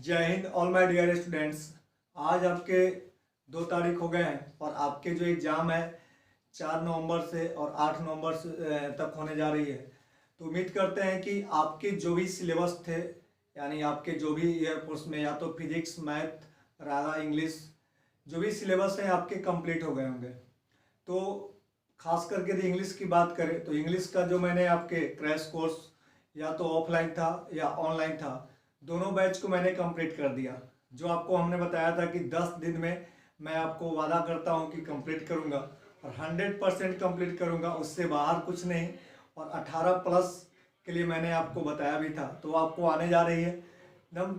जय हिंद all my dear students. आज आपके 2 तारीख हो गए हैं और आपके जो एग्ज़ाम है 4 नवंबर से और 8 नवंबर तक होने जा रही है। तो उम्मीद करते हैं कि आपके जो भी सिलेबस थे, यानी आपके जो भी एयरफोर्स में या तो फिजिक्स, मैथ, रागा, इंग्लिश, जो भी सिलेबस है आपके कंप्लीट हो गए होंगे। तो खास करके यदि इंग्लिश की बात करें तो इंग्लिश का जो मैंने आपके क्रैश कोर्स या तो ऑफलाइन था या ऑनलाइन था, दोनों बैच को मैंने कंप्लीट कर दिया। जो आपको हमने बताया था कि 10 दिन में मैं आपको वादा करता हूं कि कंप्लीट करूंगा और 100% कंप्लीट करूंगा, उससे बाहर कुछ नहीं। और 18 प्लस के लिए मैंने आपको बताया भी था, तो आपको आने जा रही है एकदम।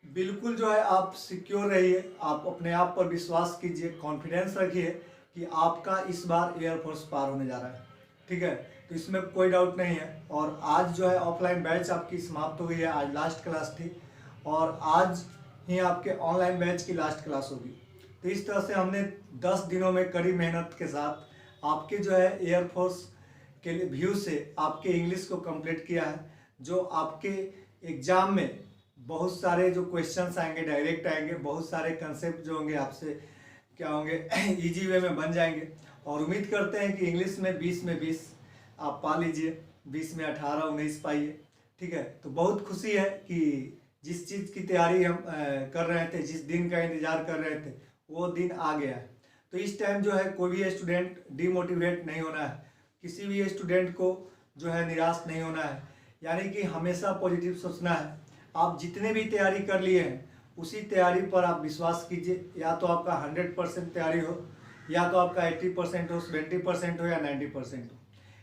बिल्कुल जो है आप सिक्योर रहिए, आप अपने आप पर विश्वास कीजिए, कॉन्फिडेंस रखिए कि आपका इस बार एयरफोर्स पार होने जा रहा है। ठीक है, तो इसमें कोई डाउट नहीं है। और आज जो है ऑफलाइन बैच आपकी समाप्त हो गई है, आज लास्ट क्लास थी और आज ही आपके ऑनलाइन बैच की लास्ट क्लास होगी। तो इस तरह से हमने 10 दिनों में कड़ी मेहनत के साथ आपके जो है एयरफोर्स के लिए व्यू से आपके इंग्लिश को कंप्लीट किया है। जो आपके एग्जाम में बहुत सारे जो क्वेश्चंस आएंगे डायरेक्ट आएंगे, बहुत सारे कंसेप्ट जो होंगे आपसे क्या होंगे इजी वे में बन जाएंगे। और उम्मीद करते हैं कि इंग्लिश में 20 में 20 आप पा लीजिए, 20 में 18 19 पाइए। ठीक है, तो बहुत खुशी है कि जिस चीज़ की तैयारी हम कर रहे थे, जिस दिन का इंतज़ार कर रहे थे, वो दिन आ गया है। तो इस टाइम जो है कोई भी स्टूडेंट डिमोटिवेट नहीं होना है, किसी भी स्टूडेंट को जो है निराश नहीं होना है, यानी कि हमेशा पॉजिटिव सोचना है। आप जितने भी तैयारी कर लिए हैं उसी तैयारी पर आप विश्वास कीजिए। या तो आपका 100% तैयारी हो, या तो आपका 80% हो, 70% हो या 90% हो।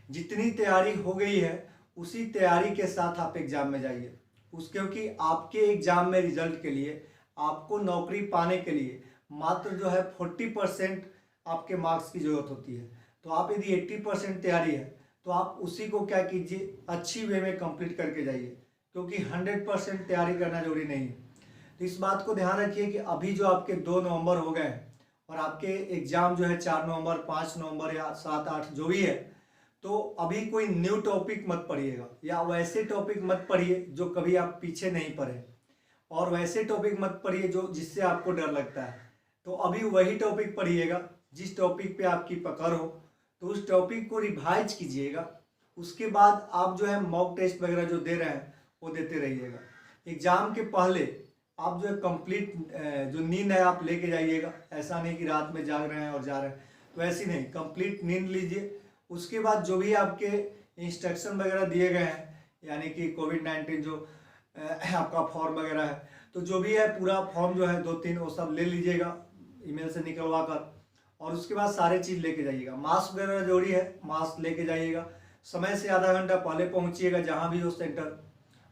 जितनी तैयारी हो गई है उसी तैयारी के साथ आप एग्ज़ाम में जाइए। क्योंकि आपके एग्ज़ाम में रिजल्ट के लिए आपको नौकरी पाने के लिए मात्र जो है 40% आपके मार्क्स की ज़रूरत होती है। तो आप यदि 80% तैयारी है तो आप उसी को क्या कीजिए, अच्छी वे में कंप्लीट करके जाइए, क्योंकि 100% तैयारी करना जरूरी नहीं है। तो इस बात को ध्यान रखिए कि अभी जो आपके 2 नवंबर हो गए हैं और आपके एग्ज़ाम जो है 4 नवंबर, 5 नवंबर या 7 8 जो भी है, तो अभी कोई न्यू टॉपिक मत पढ़िएगा या वैसे टॉपिक मत पढ़िए जो कभी आप पीछे नहीं पढ़े, और वैसे टॉपिक मत पढ़िए जो जिससे आपको डर लगता है। तो अभी वही टॉपिक पढ़िएगा जिस टॉपिक पे आपकी पकड़ हो, तो उस टॉपिक को रिवाइज कीजिएगा। उसके बाद आप जो है मॉक टेस्ट वगैरह जो दे रहे हैं वो देते रहिएगा। एग्ज़ाम के पहले आप जो है कंप्लीट जो नींद है आप लेके जाइएगा। ऐसा नहीं कि रात में जाग रहे हैं और जा रहे हैं, तो ऐसी नहीं, कंप्लीट नींद लीजिए। उसके बाद जो भी आपके इंस्ट्रक्शन वगैरह दिए गए हैं, यानी कि कोविड-19 जो आपका फॉर्म वगैरह है, तो जो भी है पूरा फॉर्म जो है 2-3 वो सब ले लीजिएगा ईमेल से निकलवा कर। और उसके बाद सारे चीज़ लेके जाइएगा। मास्क वगैरह जरूरी है, मास्क लेके जाइएगा। समय से आधा घंटा पहले पहुंचिएगा जहां भी हो सेंटर,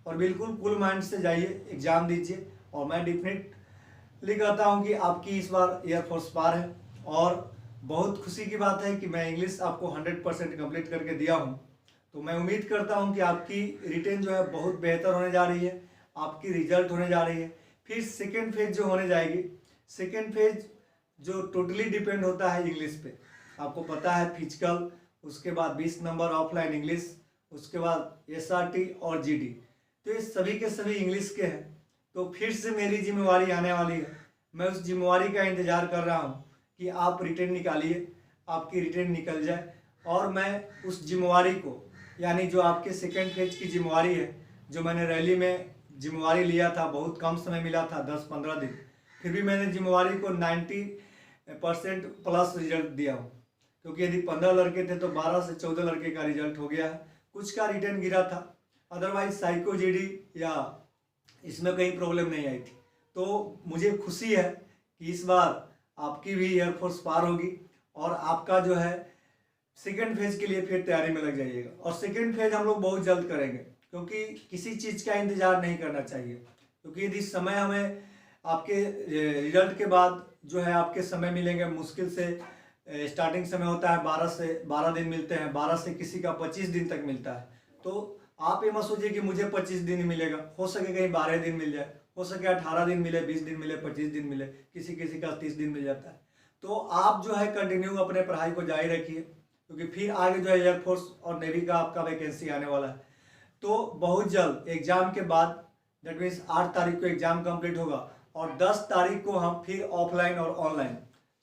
और बिल्कुल कूल माइंड से जाइए, एग्ज़ाम दीजिए। और मैं डेफिनेटली कहता हूं कि आपकी इस बार एयरफोर्स पार है। और बहुत खुशी की बात है कि मैं इंग्लिश आपको 100% कंप्लीट करके दिया हूं। तो मैं उम्मीद करता हूं कि आपकी रिटेन जो है बहुत बेहतर होने जा रही है, आपकी रिजल्ट होने जा रही है। फिर सेकेंड फेज जो होने जाएगी, सेकेंड फेज जो टोटली डिपेंड होता है इंग्लिश पे। आपको पता है फिजिकल, उसके बाद 20 नंबर ऑफलाइन इंग्लिश, उसके बाद SRT और GD, तो ये सभी के सभी इंग्लिश के हैं। तो फिर से मेरी जिम्मेवारी आने वाली है। मैं उस जिम्मेवारी का इंतज़ार कर रहा हूँ कि आप रिटेन निकालिए, आपकी रिटेन निकल जाए, और मैं उस जिम्मेवारी को, यानी जो आपके सेकेंड फेज की जिम्मेवारी है, जो मैंने रैली में जिम्मेवारी लिया था, बहुत कम समय मिला था 10-15 दिन, फिर भी मैंने जिम्मेवारी को 90% प्लस रिजल्ट दिया हूँ। क्योंकि यदि 15 लड़के थे तो 12 से 14 लड़के का रिजल्ट हो गया है। कुछ का रिटर्न गिरा था, अदरवाइज साइको GD या इसमें कहीं प्रॉब्लम नहीं आई थी। तो मुझे खुशी है कि इस बार आपकी भी एयरफोर्स पार होगी और आपका जो है सेकेंड फेज के लिए फिर तैयारी में लग जाइएगा। और सेकेंड फेज हम लोग बहुत जल्द करेंगे, क्योंकि किसी चीज़ का इंतज़ार नहीं करना चाहिए। क्योंकि यदि समय हमें आपके रिजल्ट के बाद जो है आपके समय मिलेंगे, मुश्किल से स्टार्टिंग समय होता है 12 से 12 दिन मिलते हैं, 12 से किसी का 25 दिन तक मिलता है। तो आप ये मत सोचिए कि मुझे 25 दिन ही मिलेगा, हो सके कहीं 12 दिन मिल जाए, हो सके 18 दिन मिले, 20 दिन मिले, 25 दिन मिले, किसी किसी का 30 दिन मिल जाता है। तो आप जो है कंटिन्यू अपने पढ़ाई को जारी रखिए, क्योंकि फिर आगे जो है एयरफोर्स और नेवी का आपका वैकेंसी आने वाला है। तो बहुत जल्द एग्जाम के बाद दैट मीन्स 8 तारीख को एग्जाम कंप्लीट होगा और 10 तारीख को हम फिर ऑफलाइन और ऑनलाइन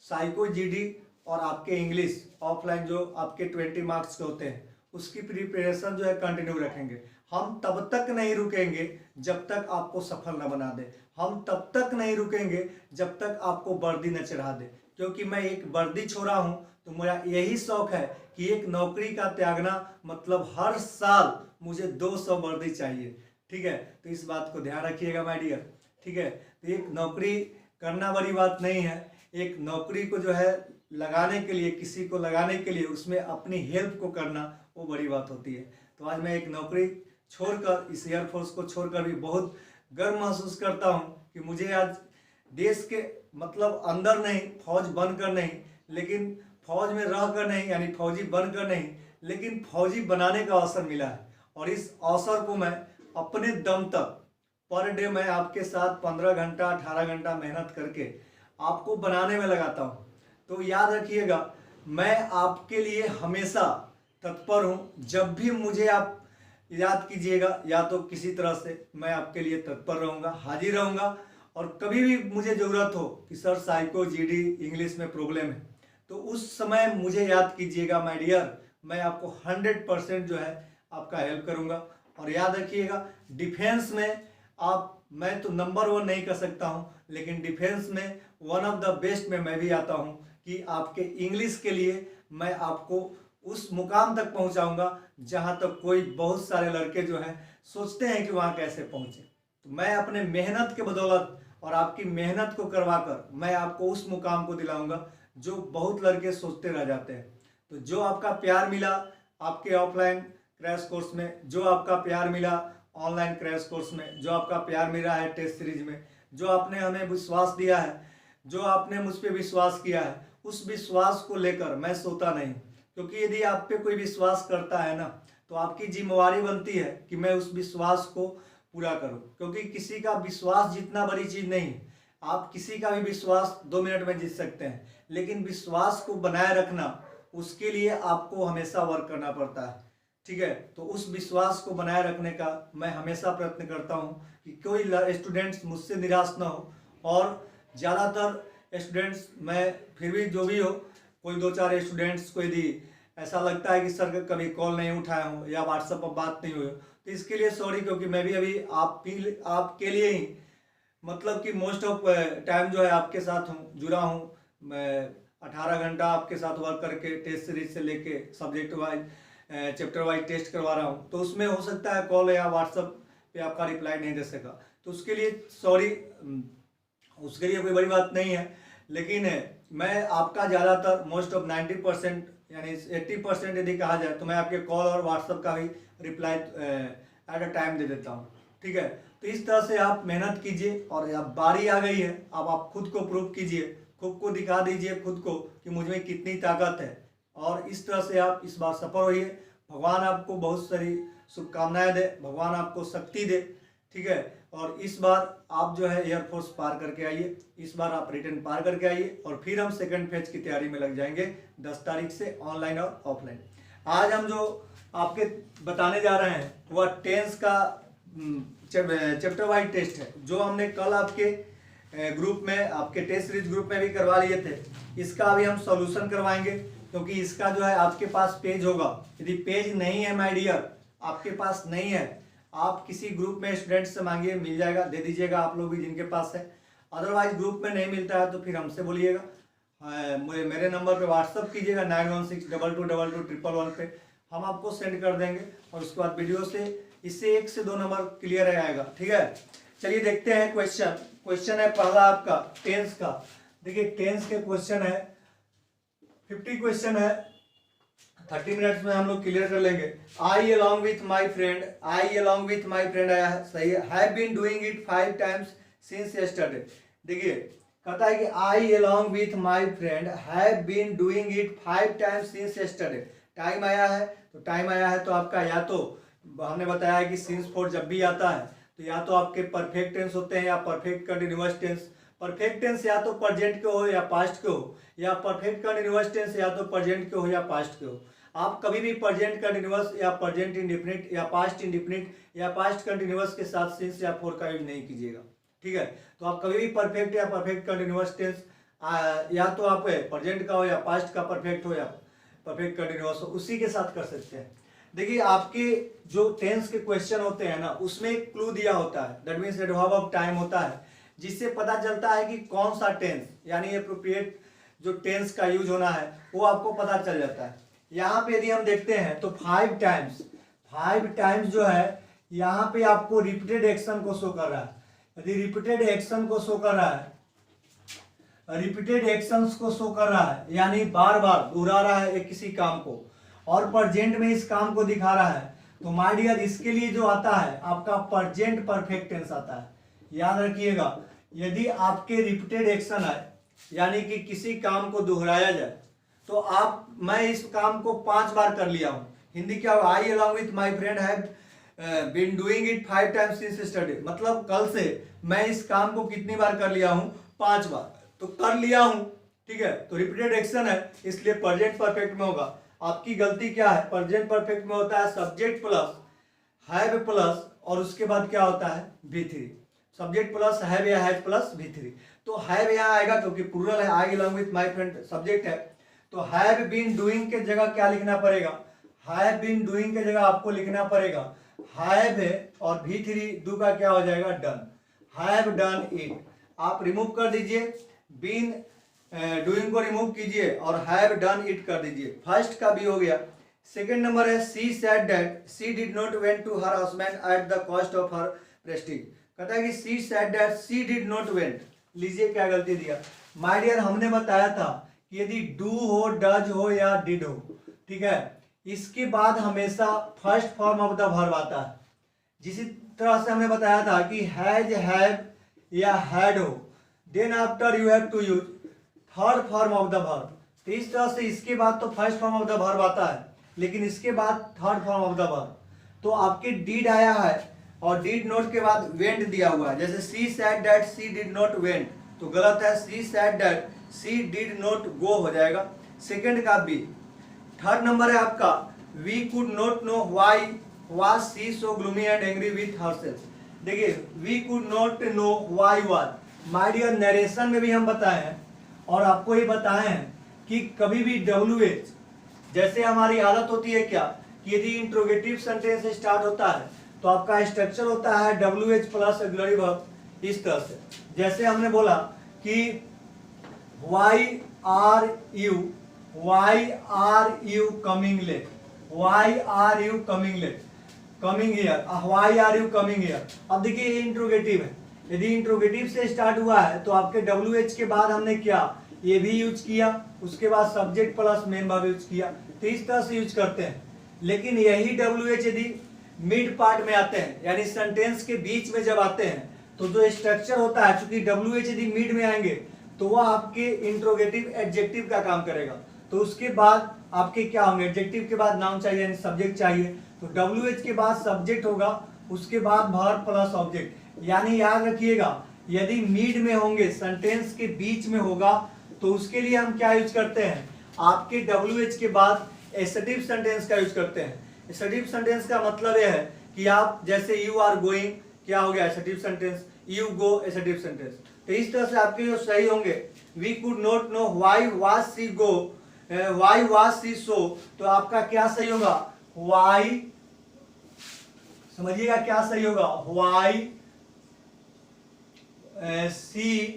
साइको जीडी और आपके इंग्लिश ऑफलाइन जो आपके 20 मार्क्स के होते हैं उसकी प्रिपरेशन जो है कंटिन्यू रखेंगे। हम तब तक नहीं रुकेंगे जब तक आपको सफल न बना दे, हम तब तक नहीं रुकेंगे जब तक आपको वर्दी न चढ़ा दे, क्योंकि मैं एक वर्दी छोड़ा हूं तो मेरा यही शौक है कि एक नौकरी का त्यागना मतलब हर साल मुझे 200 वर्दी चाहिए। ठीक है, तो इस बात को ध्यान रखिएगा माय डियर। ठीक है, तो एक नौकरी करना बड़ी बात नहीं है, एक नौकरी को जो है लगाने के लिए, किसी को लगाने के लिए उसमें अपनी हेल्प को करना वो बड़ी बात होती है। तो आज मैं एक नौकरी छोड़कर, इस एयरफोर्स को छोड़कर भी बहुत गर्व महसूस करता हूँ कि मुझे आज देश के मतलब अंदर नहीं, फौज बनकर नहीं, लेकिन फौज में रहकर नहीं, यानी फौजी बनकर नहीं, लेकिन फौजी बनाने का अवसर मिला है। और इस अवसर को मैं अपने दम तक पर डे मैं आपके साथ 15 घंटा 18 घंटा मेहनत करके आपको बनाने में लगाता हूँ। तो याद रखिएगा, मैं आपके लिए हमेशा तत्पर हूँ। जब भी मुझे आप याद कीजिएगा, या तो किसी तरह से मैं आपके लिए तत्पर रहूँगा, हाजिर रहूँगा। और कभी भी मुझे ज़रूरत हो कि सर साइको जीडी इंग्लिश में प्रॉब्लम है, तो उस समय मुझे याद कीजिएगा माय डियर, मैं आपको 100% जो है आपका हेल्प करूँगा। और याद रखिएगा, डिफेंस में मैं तो नंबर 1 नहीं कर सकता हूँ, लेकिन डिफेंस में वन ऑफ द बेस्ट में मैं भी आता हूँ कि आपके इंग्लिश के लिए मैं आपको उस मुकाम तक पहुँचाऊँगा जहाँ तक कोई बहुत सारे लड़के जो हैं सोचते हैं कि वहाँ कैसे पहुँचे। तो मैं अपने मेहनत के बदौलत और आपकी मेहनत को करवाकर मैं आपको उस मुकाम को दिलाऊंगा जो बहुत लड़के सोचते रह जाते हैं। तो जो आपका प्यार मिला आपके ऑफलाइन क्रैश कोर्स में, जो आपका प्यार मिला ऑनलाइन क्रैश कोर्स में, जो आपका प्यार मिला है टेस्ट सीरीज में, जो आपने हमें विश्वास दिया है, जो आपने मुझ पर विश्वास किया है, उस विश्वास को लेकर मैं सोता नहीं। क्योंकि यदि आप पे कोई विश्वास करता है ना, तो आपकी जिम्मेवारी बनती है कि मैं उस विश्वास को पूरा करूं। क्योंकि किसी का विश्वास जितना बड़ी चीज़ नहीं है। आप किसी का भी विश्वास 2 मिनट में जीत सकते हैं, लेकिन विश्वास को बनाए रखना, उसके लिए आपको हमेशा वर्क करना पड़ता है। ठीक है, तो उस विश्वास को बनाए रखने का मैं हमेशा प्रयत्न करता हूं कि कोई स्टूडेंट्स मुझसे निराश ना हो। और ज़्यादातर स्टूडेंट्स, मैं फिर भी जो भी हो, कोई 2-4 स्टूडेंट्स को यदि ऐसा लगता है कि सर कभी कॉल नहीं उठाया हूँ या व्हाट्सएप पर बात नहीं हुई, तो इसके लिए सॉरी। क्योंकि मैं भी अभी आपके लिए ही मतलब कि मोस्ट ऑफ टाइम जो है आपके साथ हूँ, जुड़ा हूँ। मैं 18 घंटा आपके साथ वर्क करके टेस्ट सीरीज से लेके subject wise chapter wise test करवा रहा हूँ। तो उसमें हो सकता है कॉल या व्हाट्सएप पे आपका रिप्लाई नहीं दे सका, तो उसके लिए सॉरी, उसके लिए कोई बड़ी बात नहीं है। लेकिन मैं आपका ज़्यादातर मोस्ट ऑफ 90% यानी 80% यदि कहा जाए, तो मैं आपके कॉल और व्हाट्सएप का भी रिप्लाई एट अ टाइम दे देता हूँ। ठीक है, तो इस तरह से आप मेहनत कीजिए। और अब बारी आ गई है, अब आप खुद को प्रूव कीजिए, खुद को दिखा दीजिए खुद को कि मुझ में कितनी ताकत है। और इस तरह से आप इस बार सफल होइए। भगवान आपको बहुत सारी शुभकामनाएं दे, भगवान आपको शक्ति दे। ठीक है, और इस बार आप जो है एयरफोर्स पार करके आइए, इस बार आप रिटर्न पार करके आइए, और फिर हम सेकंड फेज की तैयारी में लग जाएंगे 10 तारीख से ऑनलाइन और ऑफलाइन। आज हम जो आपके बताने जा रहे हैं वह टेंस का चैप्टर वाइज टेस्ट है, जो हमने कल आपके ग्रुप में, आपके टेस्ट सीरीज ग्रुप में भी करवा लिए थे। इसका अभी हम सॉल्यूशन करवाएंगे, क्योंकि इसका जो है आपके पास पेज होगा। यदि पेज नहीं है माय डियर, आपके पास नहीं है, आप किसी ग्रुप में स्टूडेंट से मांगिए, मिल जाएगा, दे दीजिएगा आप लोग भी जिनके पास है। अदरवाइज ग्रुप में नहीं मिलता है तो फिर हमसे बोलिएगा, मेरे नंबर पे व्हाट्सअप कीजिएगा 9162221111 पे, हम आपको सेंड कर देंगे। और उसके बाद वीडियो से इससे 1 से 2 नंबर क्लियर आएगा। ठीक है, चलिए देखते हैं क्वेश्चन। क्वेश्चन है पहला आपका टेंस का। देखिए टेंस के क्वेश्चन है, 50 क्वेश्चन है, 30 मिनट्स में हम लोग क्लियर कर लेंगे। I along with my friend, I along with my friend आया है, सही है। Have been doing it 5 times since yesterday. देखिए कहता है कि I along with my friend have been doing it 5 times since yesterday. Time आया है, तो टाइम आया है तो आपका या तो हमने बताया है कि सिंस फोर जब भी आता है तो या तो आपके परफेक्ट टेंस होते हैं या perfect continuous tense. Perfect tense या तो प्रेजेंट के हो या पास्ट के हो, या परफेक्ट कंटिन्यूअस टेंस या तो प्रेजेंट के हो या पास्ट के हो। आप कभी भी प्रेजेंट कंटिन्यूअस या प्रेजेंट इंडेफिनिट या पास्ट इंडेफिनिट या पास्ट कंटिन्यूअस के साथ सिंस या फॉर का यूज नहीं कीजिएगा, ठीक है। तो आप कभी भी परफेक्ट या परफेक्ट कंटिन्यूअस टेंस या तो आप प्रेजेंट का हो या पास्ट का परफेक्ट हो या परफेक्ट कंटिन्यूअस हो, उसी के साथ कर सकते हैं। देखिए आपके जो टेंस के क्वेश्चन होते हैं ना, उसमें एक क्लू दिया होता है, that means adverb of time होता है, जिससे पता चलता है कि कौन सा टेंस यानी एप्रोप्रिएट जो टेंस का यूज होना है वो आपको पता चल जाता है। यहाँ पे यदि हम देखते हैं तो 5 टाइम्स जो है यहाँ पे आपको रिपीटेड एक्शन को शो कर रहा है। यदि रिपीटेड एक्शन को शो कर रहा है, रिपीटेड एक्शंस को शो कर रहा है यानी बार बार दोहरा रहा है एक किसी काम को, और प्रेजेंट में इस काम को दिखा रहा है, तो माय डियर इसके लिए जो आता है आपका प्रेजेंट परफेक्ट टेंस आता है। याद रखिएगा, यदि आपके रिपीटेड एक्शन है यानी कि किसी काम को दोहराया जाए, तो मैं इस काम को 5 बार कर लिया हूँ, हिंदी क्या होगा, I along with my friend have been doing it 5 times since yesterday, मतलब कल से मैं इस काम को कितनी बार कर लिया हूँ, 5 बार, तो कर लिया हूँ, ठीक है। तो रिपीटेड एक्शन है इसलिए प्रेजेंट परफेक्ट में होगा। आपकी गलती क्या है, प्रेजेंट परफेक्ट में होता है सब्जेक्ट प्लस हैव प्लस और उसके बाद क्या होता है V3, सब्जेक्ट प्लस हैव या हैज प्लस V3। तो हैव यहाँ आएगा क्योंकि प्लूरल है, I along with my friend subject है, तो हैव बीन डूइंग के जगह क्या लिखना पड़ेगा, हैव बीन डूइंग के जगह आपको लिखना पड़ेगा हैव है और V3 डू का क्या हो जाएगा डन, हैव डन इट। आप रिमूव कर दीजिए, बीन डूइंग को रिमूव कीजिए और हैव डन इट कर दीजिए, फर्स्ट का भी हो गया। सेकंड नंबर है she said that she did not went to her husband at the cost of her prestige. कहता है कि she said that she did not went, लीजिए क्या गलती दिया, माय डियर हमने बताया था कि यदि डू हो, डज हो या डिड हो, ठीक है, इसके बाद हमेशा first form of the verb आता है। जिसी तरह से हमने बताया था कि हैज, हैव या हैड हो, then after you have to use third form of the verb. तो इस तरह से इसके बाद तो first form of the verb आता है, लेकिन इसके बाद third form of the verb. तो आपके डिड आया है और डिड नॉट के बाद वेंट दिया हुआ है, जैसे she said that she did not went, तो गलत है, she said that she did not go हो जाएगा, सेकंड का बी। थर्ड नंबर है आपका we could not know why was she so gloomy and angry with herself. देखिए we could not know why was, my dear narration में भी हम बताए हैं और आपको ये बताए हैं कि कभी भी WH, जैसे हमारी आदत होती है क्या कि यदि इंट्रोगेटिव सेंटेंस स्टार्ट होता है तो आपका स्ट्रक्चर होता है WH प्लस ऑक्सिलरी वर्ब, इस तरह से। जैसे हमने बोला कि why are you coming late, why are you coming late, coming here, why are you coming here. अब देखिए ये इंट्रोगेटिव है, यदि इंट्रोगेटिव से स्टार्ट हुआ है तो आपके WH के बाद हमने क्या ये भी यूज किया, उसके बाद subject plus main verb use किया, तो इस तरह से यूज करते हैं। लेकिन यही WH यदि मिड पार्ट में आते हैं यानी सेंटेंस के बीच में जब आते हैं तो जो स्ट्रक्चर होता है, चूंकि WH यदि मिड में आएंगे तो वह आपके इंट्रोगेटिव एडजेक्टिव का काम करेगा, तो उसके बाद आपके क्या होंगे, एडजेक्टिव के बाद नाउन चाहिए यानी सब्जेक्ट चाहिए, तो WH के बाद सब्जेक्ट होगा, उसके बाद वर्ब प्लस ऑब्जेक्ट। यानी याद रखिएगा यदि मिड में होंगे, सेंटेंस के बीच में होगा, तो उसके लिए हम क्या यूज करते हैं, आपके WH के बाद एसेटिव सेंटेंस का यूज करते हैं। एसेटिव सेंटेंस का मतलब यह है कि आप जैसे यू आर गोइंग क्या हो गया assertive sentence, you go assertive sentence. तो इस तरह से आपके जो सही होंगे we could not know why was she go, why was she so, तो आपका क्या सही होगा, व्हाई, समझिएगा क्या सही होगा, why she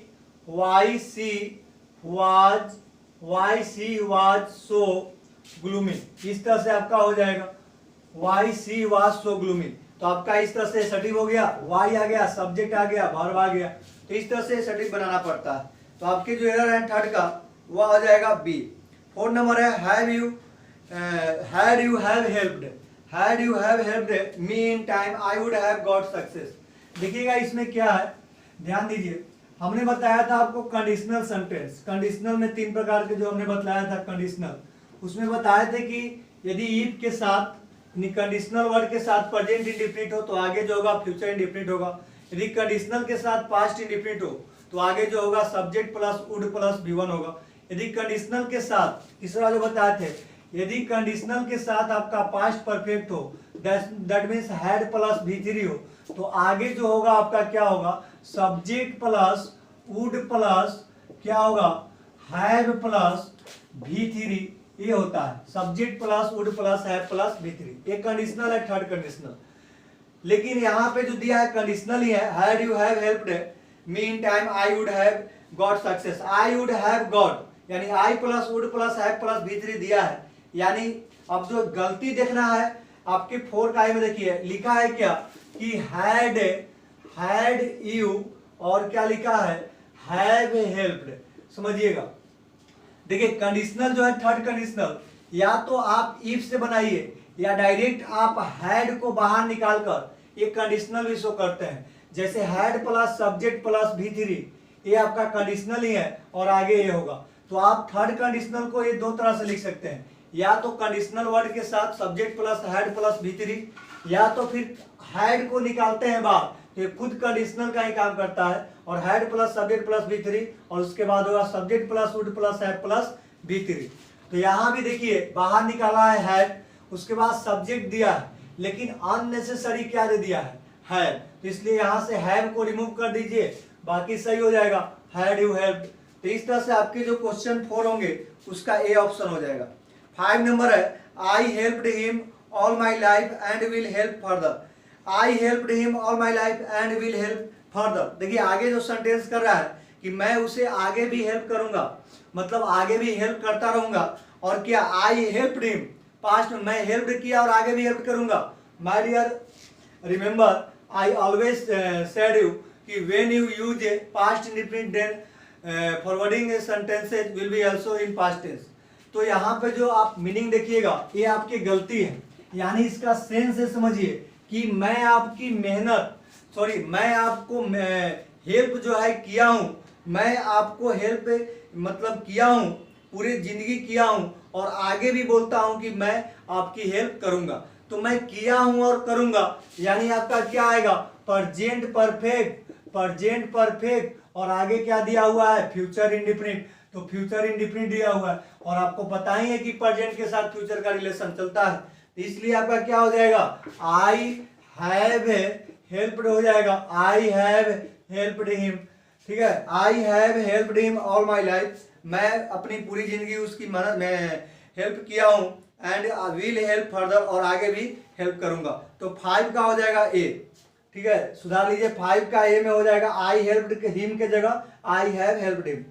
was so gloomy, इस तरह से आपका हो जाएगा why she was so gloomy. तो आपका इस तरह से एसेटिव हो गया, वाई आ गया, सब्जेक्ट आ गया, वर्ब आ गया, तो इस तरह से एसेटिव बनाना पड़ता है। तो आपके जो एरर है थर्ड का वह आ जाएगा बी। फोर्थ नंबर है had you have helped me in time I would have got success. देखिएगा इसमें क्या है, ध्यान दीजिए, हमने बताया था आपको कंडीशनल सेंटेंस, कंडीशनल में 3 प्रकार के जो हमने बताया था कंडीशनल, उसमें बताए थे कि यदि इफ के साथ कंडीशनल वर्ड के साथ प्रेजेंट इंडेफिनिट हो तो आगे जो होगा फ्यूचर इंडेफिनिट होगा, यदि कंडीशनल के साथ पास्ट इंडेफिनिट हो तो आगे जो होगा subject plus would plus V1 होगा, यदि कंडीशनल के साथ तीसरा जो बताए थे यदि कंडीशनल के साथ आपका पास्ट परफेक्ट हो, that means had plus V3 हो, तो आगे जो होगा आपका क्या होगा, सब्जेक्ट प्लस वुड प्लस क्या होगा, हैव प्लस V3, ये होता है subject plus would plus have plus V3। एक कंडीशनल है, थर्ड कंडीशनल। लेकिन यहाँ पे जो दिया है कंडीशनल ही है, had you have helped me in time I would have got success, I would have got, यानी I plus would plus have plus V3 दिया है। यानी अब जो गलती देखना है आपके 4 का में देखिए लिखा है क्या कि हैड यू और क्या लिखा है, हैव हेल्प्ड। समझिएगा, देखिए कंडीशनल जो है थर्ड कंडीशनल, या तो आप इफ से बनाइए या डायरेक्ट आप हैड को बाहर निकालकर ये कंडीशनल भी शो करते हैं। जैसे had plus subject plus V3, ये आपका कंडीशनल ही है और आगे ये होगा। तो आप थर्ड कंडीशनल को ये दो तरह से लिख सकते हैं, या तो कंडीशनल वर्ड के साथ subject plus had plus V3, या तो फिर हैड को निकालते हैं बाहर, तो ये खुद कंडीशनल का ही काम करता है, और had plus subject plus V3 और उसके बाद होगा subject plus would plus had plus V3। तो यहाँ भी देखिए बाहर निकाला है हैड, उसके बाद सब्जेक्ट दिया है, लेकिन अननेसेसरी क्या दे दिया है, हैव, तो इसलिए यहाँ से हैव को रिमूव कर दीजिए, बाकी सही हो जाएगा, हैड यू हेल्प्ड। तो इस तरह से आपके जो क्वेश्चन 4 होंगे उसका ए ऑप्शन हो जाएगा। 5 नंबर है, आई helped him all my life and will help further, I helped him all my life and will help further. देखिए आगे जो सेंटेंस कर रहा है कि मैं उसे आगे भी हेल्प करूंगा, मतलब आगे भी हेल्प करता रहूंगा, और क्या आई हेल्प्ड हिम, पास्ट में मैं हेल्प किया और आगे भी हेल्प करूंगा। My dear remember I always said you कि when you use a past indefinite then forwarding sentences will be also in past tense. तो यहाँ पे जो आप मीनिंग देखिएगा ये आपकी गलती है, यानी इसका सेंस है, समझिए कि मैं आपकी मेहनत, सॉरी मैं आपको हेल्प जो है किया हूँ, मैं आपको हेल्प मतलब किया हूँ, पूरी जिंदगी किया हूँ, और आगे भी बोलता हूँ कि मैं आपकी हेल्प करूंगा। तो मैं किया हूँ और करूंगा, यानी आपका क्या आएगा, प्रेजेंट परफेक्ट, प्रेजेंट परफेक्ट, और आगे क्या दिया हुआ है, फ्यूचर इंडेफिनिट। तो फ्यूचर इंडेफिनिट दिया हुआ है, और आपको पता ही है कि प्रेजेंट के साथ फ्यूचर का रिलेशन चलता है, तो इसलिए आपका क्या हो जाएगा, आई हैव हेल्प्ड हो जाएगा, आई हैव हेल्प्ड हिम। ठीक है, आई have helped him all my life, मैं अपनी पूरी जिंदगी उसकी मदद में हेल्प किया हूँ, एंड विल हेल्प फर्दर, और आगे भी हेल्प करूंगा। तो 5 का हो जाएगा ए। ठीक है, सुधार लीजिए, 5 का ए में हो जाएगा आई हेल्प्ड हिम के जगह I have helped him.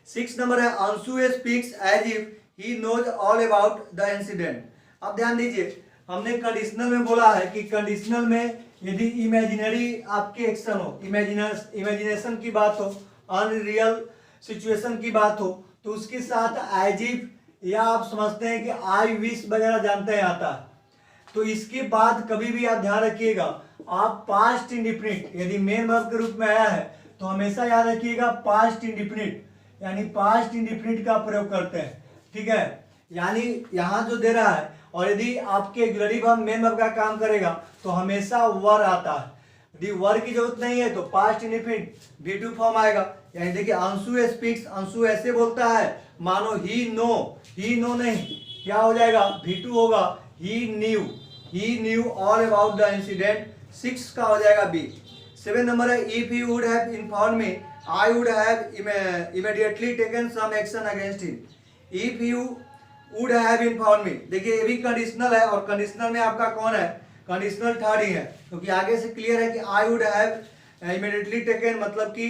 6 number है, Anshu speaks as if he knows all about the incident. अब ध्यान दीजिए, हमने कंडीशनल में बोला है कि कंडीशनल में यदि इमेजिनरी आपके एक्शन हो, इमेजिनेशन की बात हो, अनरियल सिचुएशन की बात हो, तो उसके साथ एज इफ, या आप समझते हैं कि आई विश वगैरह जानते हैं आता है, तो इसके बाद कभी भी आप ध्यान रखिएगा, आप पास्ट इंडेफिनिट यदि मेन वर्ब के रूप में आया है तो हमेशा याद रखिएगा पास्ट इंडेफिनिट, यानी पास्ट इंडेफिनिट का प्रयोग करते हैं। ठीक है, यानी यहाँ जो दे रहा है, और यदि आपके ऑक्सिलरी वर्ब मेन वर्ब का काम करेगा तो हमेशा वर आता है, यदि वर की जरूरत नहीं है तो पास्ट इंडेफिनिट V2 फॉर्म आएगा। यानी देखिए अंशु स्पीक्स, अंशु ऐसे बोलता है मानो ही नो नहीं, क्या हो जाएगा, V2 होगा, he knew all about the incident. 6 का हो जाएगा बी। 7 नंबर है, if he would have informed me I would have immediately taken some action against him. If you would have informed me, देखिए ये भी कंडीशनल है, और कंडीशनल में आपका कौन है, कंडीशनल थर्ड ही है, क्योंकि आगे से क्लियर है कि आई वुड हैव इमीडिएटली टेकन, मतलब कि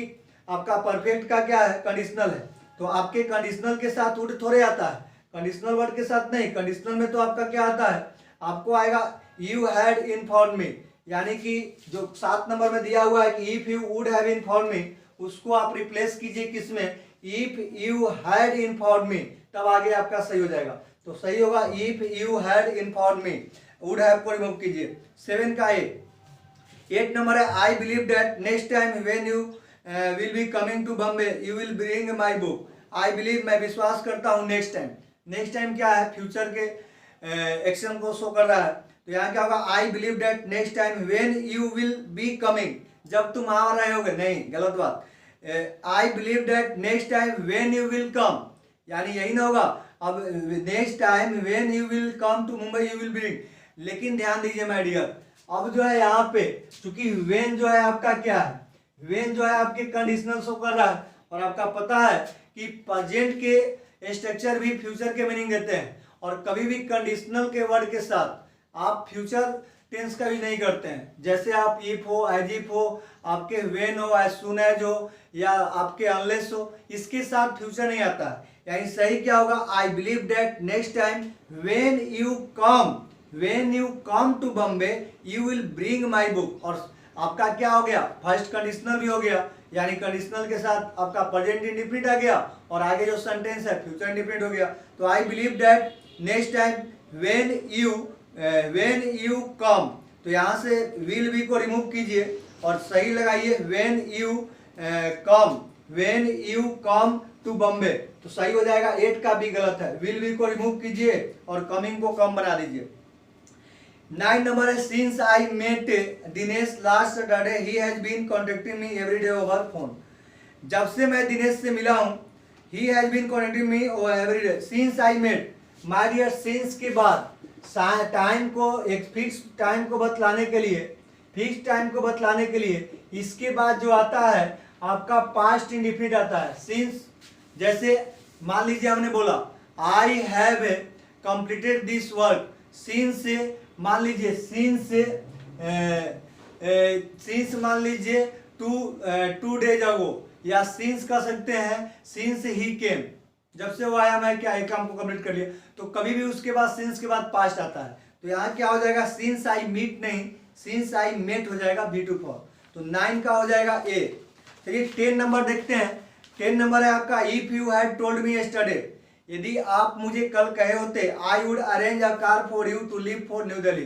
आपका परफेक्ट का क्या है, कंडीशनल है, तो आपके कंडीशनल के साथ वुड थोड़े आता है, कंडीशनल वर्ड के साथ नहीं। कंडीशनल में तो आपका क्या आता है, आपको आएगा यू हैड इन्फॉर्म्ड मी, यानी कि जो 7 नंबर में दिया हुआ है कि if you would have informed me, उसको आप रिप्लेस कीजिए किसमें, if you had informed me, तब आगे आपका सही हो जाएगा। तो सही होगा if you had informed me, would have को रिमूव कीजिए। 7 का ए। 8 नंबर है, I believe that next time when you will be coming to Bombay you will bring my book. I believe, मैं विश्वास करता हूँ, नेक्स्ट टाइम, नेक्स्ट टाइम क्या है, फ्यूचर के एक्शन को शो कर रहा है, तो यहाँ क्या होगा, I believe that next time when you will be coming, जब तुम आ रहे होगे, नहीं गलत बात, I believe that next time when you will come, यानी यही ना होगा, अब next time when you will come to Mumbai you will bring, लेकिन ध्यान दीजिए माय डियर, अब जो है यहाँ पे चूंकि व्हेन जो है आपका क्या है, व्हेन जो है आपके कंडीशनल शो कर रहा है, और आपका पता है कि प्रेजेंट के स्ट्रक्चर भी फ्यूचर के मीनिंग देते हैं, और कभी भी कंडीशनल के वर्ड के साथ आप फ्यूचर टेंस का भी नहीं करते हैं। जैसे आप इफ हो, एज इफ हो, आपके व्हेन हो, एज सून एज हो, या आपके अनलेस हो, इसके साथ फ्यूचर नहीं आता है। यानी सही क्या होगा, I believe that next time when you come to Bombay you will bring my book. और आपका क्या हो गया, फर्स्ट कंडीशनल भी हो गया, यानी कंडीशनल के साथ आपका प्रेजेंट इंडिफिनिट आ गया, और आगे जो सेंटेंस है फ्यूचर इंडिफिनिट हो गया। तो आई believe that next time when you कम, तो यहाँ से विल बी को रिमूव कीजिए और सही लगाइए when you come to Bombay, तो सही हो जाएगा। 8 का भी गलत है, विल बी को रिमूव कीजिए और कमिंग को कम बना दीजिए। 9 नंबर है, since I met Dinesh last Saturday he has been contacting me every day over phone. जब से मैं दिनेश से मिला हूँ, he has been contacting me every day. Since I met, my dear, since के बाद टाइम को, एक फिक्स टाइम को बतलाने के लिए इसके बाद जो आता है आपका पास्ट इंडिफिनिट आता है। सिंस, जैसे मान लीजिए हमने बोला I have completed this work, since से मान लीजिए सिंस मान लीजिए 2 डेज अगो, या सिंस कर सकते हैं सिंस ही केम, जब से वो आया मैं क्या एक काम को कंप्लीट कर लिया। तो कभी भी उसके बाद सिंस के बाद पास्ट आता है, तो यहाँ क्या हो जाएगा, सिंस आई मीट नहीं, सिंस आई मेट हो जाएगा B2 फॉर। तो 9 का हो जाएगा A। चलिए 10 नंबर देखते हैं। 10 नंबर है आपका, if you had told me yesterday, यदि आप मुझे कल कहे होते, I would arrange a car for you to leave for New Delhi.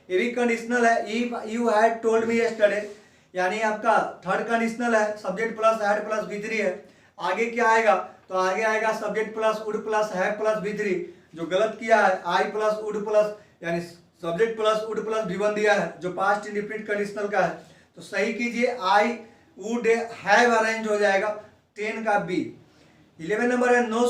ये भी कंडीशनल है, if you had told me yesterday, यानी आपका थर्ड कंडीशनल है, subject plus had plus V3 है। आगे क्या आएगा, तो आगे आएगा subject plus would plus have plus V3। जो गलत किया है आई प्लस वुड प्लस, यानी subject plus would plus V1 दिया है, जो पास्ट इंडिफिनिट कंडीशनल का है। तो सही कीजिए, आई वुड हैव अरेंज हो जाएगा 10 का B। 11 नंबर है, नो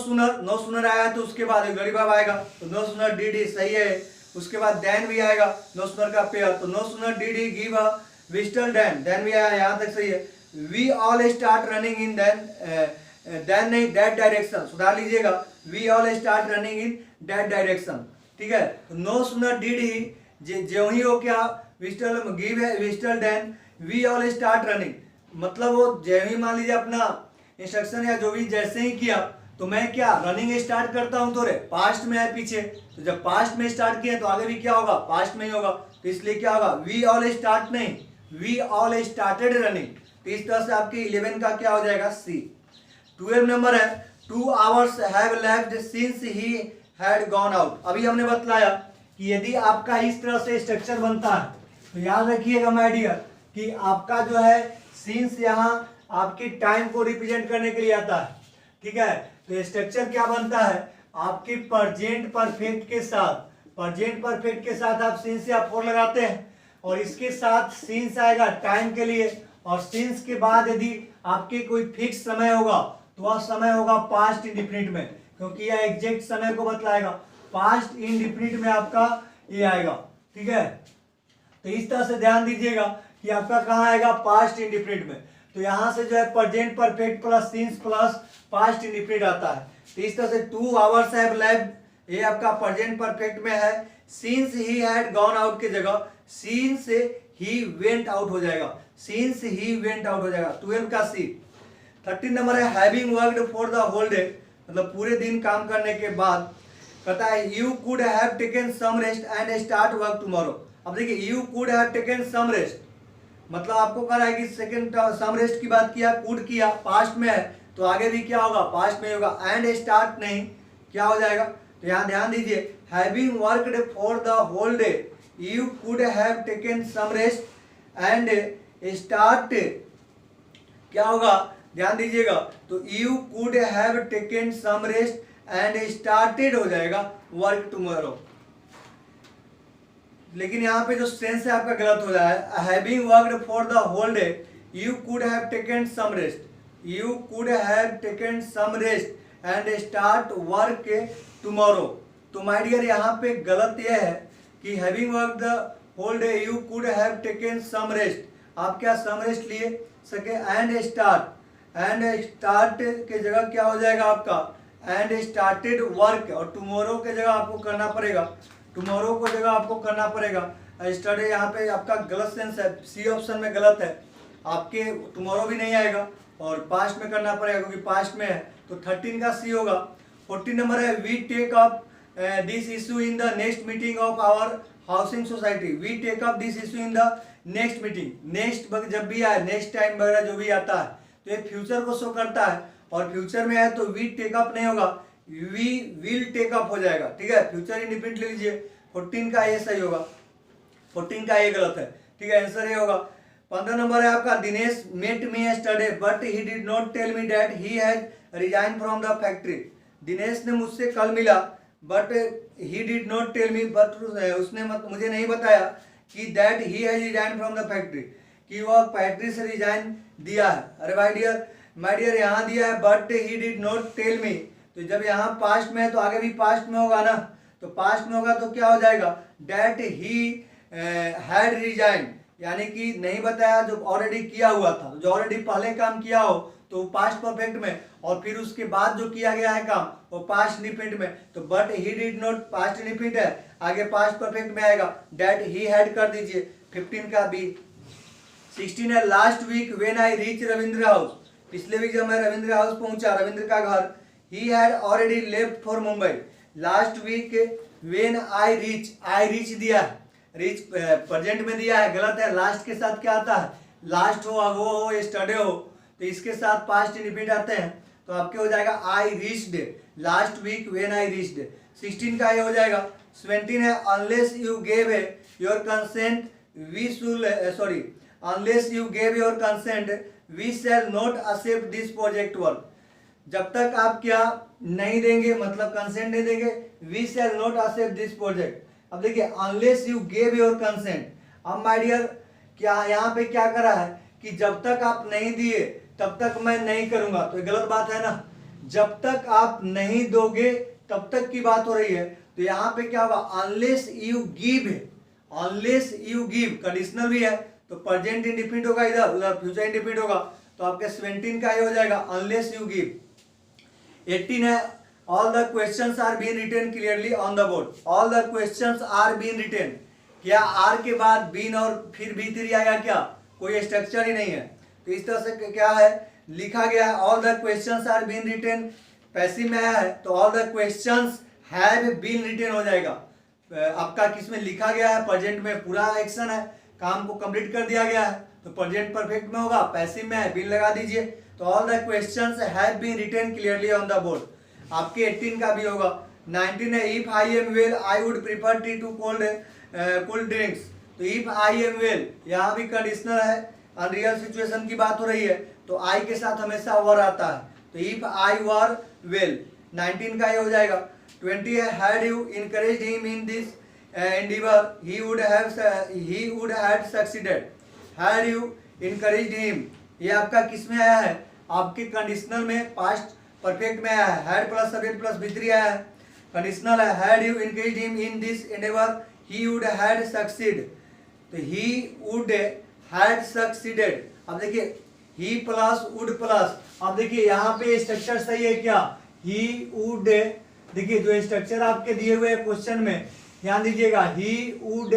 सुनर आया तो उसके बाद गरीब आएगा, तो नो सुनर डी सही है। उसके बाद देन भी आएगा, नो सुनर का पेयर, तो no sooner did give a visitor than भी आया, यहाँ तक सही है। We all start running in then नहीं, दैट डायरेक्शन, सुधार लीजिएगा, we all start running in that direction, ठीक है। तो नो सुनर डिड ही, जो ही हो क्या, विजिटर गिव है visitor than we all start running, मतलब वो जो ही मान लीजिए अपना इंस्ट्रक्शन या जो भी जैसे ही किया, तो मैं क्या रनिंग स्टार्ट करता हूं, तो पास्ट में है पीछे, तो जब पास्ट में स्टार्ट किया तो आगे भी क्या होगा, पास्ट में ही होगा। तो इसलिए क्या होगा, वी ऑल स्टार्ट नहीं, वी ऑल स्टार्टेड रनिंग। तो इस तरह से आपके 11 का क्या हो जाएगा, C। 12 नंबर है, 2 hours have left since he had gone out. अभी हमने बतलाया कि यदि आपका इस तरह से स्ट्रक्चर बनता है, तो याद रखिएगा माय डियर कि आपका जो है सिंस यहाँ आपकी टाइम को रिप्रेजेंट करने के लिए आता है, ठीक है। तो स्ट्रक्चर क्या बनता है, आपके प्रेजेंट परफेक्ट के साथ आप सिंस या फॉर लगाते हैं, और इसके साथ सिंस आएगा टाइम के लिए, और सिंस के बाद यदि आपके कोई फिक्स समय होगा तो वह समय होगा पास्ट इंडिफिनिट में, क्योंकि यह एग्जैक्ट समय को बतलाएगा। पास्ट इंडिफिनिट में आपका ये आएगा, ठीक है। तो इस तरह से ध्यान दीजिएगा कि आपका कहाँ आएगा, पास्ट इंडिफिनिट में। तो यहाँ से जो है present perfect plus since plus past indefinite आता है। तो इस तरह से 2 आवर्स हैव लेफ्ट, ये आपका प्रेजेंट परफेक्ट में है, since he had gone out की जगह सिंस ही वेंट आउट हो जाएगा, सिंस ही वेंट आउट हो जाएगा। 12 का C। 13 नंबर है, having worked for the whole day, मतलब पूरे दिन काम करने के बाद, कहता है you could have taken some rest and start work tomorrow. अब देखिए, you could have taken some rest, मतलब आपको कह रहा है कि सेकंड सम रेस्ट की बात किया, कुड किया, पास्ट में है, तो आगे भी क्या होगा, पास्ट में होगा। एंड स्टार्ट नहीं, क्या हो जाएगा, तो यहाँ ध्यान दीजिए, having worked for the whole day you could have taken some rest and start, क्या होगा, ध्यान दीजिएगा, तो you could have taken some rest and started हो जाएगा वर्क टुमारो। लेकिन यहाँ पे जो सेंस है आपका गलत हो रहा है, having worked for the whole day you could have taken some rest, you could have taken some rest and start work tomorrow. तो माय डियर यहाँ पे गलत यह है कि having work the whole day you could have taken some rest, आप क्या some rest लिए सके। एंड स्टार्ट के जगह क्या हो जाएगा आपका एंड स्टार्टेड वर्क, और टुमारो के जगह आपको करना पड़ेगा, टुमारो को जगह आपको करना पड़ेगा स्टडी। यहाँ पे आपका गलत सेंस है, सी ऑप्शन में गलत है, आपके टुमारो भी नहीं आएगा और पास्ट में करना पड़ेगा क्योंकि पास्ट में है। तो 13 का सी होगा। 14 नंबर है we take up this issue in the next meeting of our housing society. We take up this issue in the next meeting. Next जब भी आए, नेक्स्ट टाइम वगैरह जो भी आता है तो ये फ्यूचर को शो करता है, और फ्यूचर में है तो वी टेकअप नहीं होगा, वी विल टेकअप हो जाएगा। ठीक है, फ्यूचर इंडिपेंडेंट ले लीजिए। 14 का ये सही होगा, 14 का ये गलत है। ठीक है, आंसर ये होगा। 15 नंबर है आपका Dinesh met me yesterday but he did not tell me that he has resign from the factory. Dinesh ने मुझसे कल मिला but he did not tell me, but उसने मुझे नहीं बताया कि that he has resign from the factory, कि वह फैक्ट्री से रिजाइन दिया है। अरे माय डियर यहाँ दिया है but he did not tell me, तो जब यहाँ पास्ट में है तो आगे भी पास्ट में होगा ना, तो पास्ट में होगा तो क्या हो जाएगा दैट ही हैड रिजाइन, यानी कि नहीं बताया जो ऑलरेडी किया हुआ था, जो ऑलरेडी पहले काम किया हो तो पास्ट परफेक्ट में, और फिर उसके बाद जो किया गया है काम वो पास्ट इंडिपेंडेंट में। तो but he did not past independent है, आगे पास्ट परफेक्ट में आएगा, दैट ही हैड कर दीजिए। 15 का बी। 16 है last week when I reach Ravindra house. पिछले वीक जब मैं रविंद्र हाउस पहुंचा, रविंद्र का घर, he had already left for Mumbai. Last week when I reach दिया है, रीच प्रेजेंट में दिया है, गलत है। लास्ट के साथ क्या आता है, लास्ट हो, अगो हो, यस्टरडे हो, तो इसके साथ पास्ट इंडिपेंडेंट आते हैं, तो आपके हो जाएगा I reached, last week when I reached. 16 का ये हो जाएगा। 17 है unless you gave your consent we should sorry unless you gave your consent we shall not accept this project work. जब तक आप क्या नहीं देंगे, मतलब कंसेंट नहीं देंगे, we shall not accept this project. अब देखिए unless you gave your consent, अब माय डियर क्या यहाँ पे क्या करा है कि जब तक आप नहीं दिए तब तक मैं नहीं करूंगा, तो ये गलत बात है ना। जब तक आप नहीं दोगे तब तक की बात हो रही है, तो यहाँ पे क्या होगा अनलेस यू गिव है, अनलेस यू गिव कंडीशनल भी है तो प्रेजेंट इंडिपेंडेंट होगा, इधर उधर फ्यूचर इंडिपेंडेंट होगा, तो आपके 17 का ये हो जाएगा अनलेस यू गिव। 18 है all the questions are been written clearly on the board. All the questions are been written, क्या आर के बाद बीन और फिर B3 आएगा क्या, कोई स्ट्रक्चर ही नहीं है, तो इस तरह से क्या है लिखा गया है all the questions are been written, passive में आया है तो all the questions have been written हो जाएगा। आपका किसमें लिखा गया है, प्रेजेंट में पूरा एक्शन है, काम को कंप्लीट कर दिया गया है तो प्रेजेंट परफेक्ट में होगा, पैसिव में है बीन लगा दीजिए। तो all the questions have been written clearly on the board. आपके 18 का भी होगा। 19 है if I am well I would prefer tea to cold drinks. तो इफ आई एम वेल यहाँ भी कंडीशनल है, अनरियल सिचुएशन की बात हो रही है तो आई के साथ हमेशा वर आता है, तो इफ आई वर वेल। 19 का ये हो जाएगा। 20 है had you encouraged him in this endeavor he would had succeeded। had you encouraged him, ये आपका किस में आया है, आपके कंडीशनल में पास्ट परफेक्ट में आया है, had plus subject plus B3 आया है, कंडीशनल है had you encouraged him in this endeavor he would had succeed, तो he would had succeeded। अब देखिए he प्लस would प्लस, अब देखिए यहाँ पे स्ट्रक्चर सही है क्या, he would, देखिए जो स्ट्रक्चर आपके दिए हुए क्वेश्चन में ध्यान दीजिएगा, he would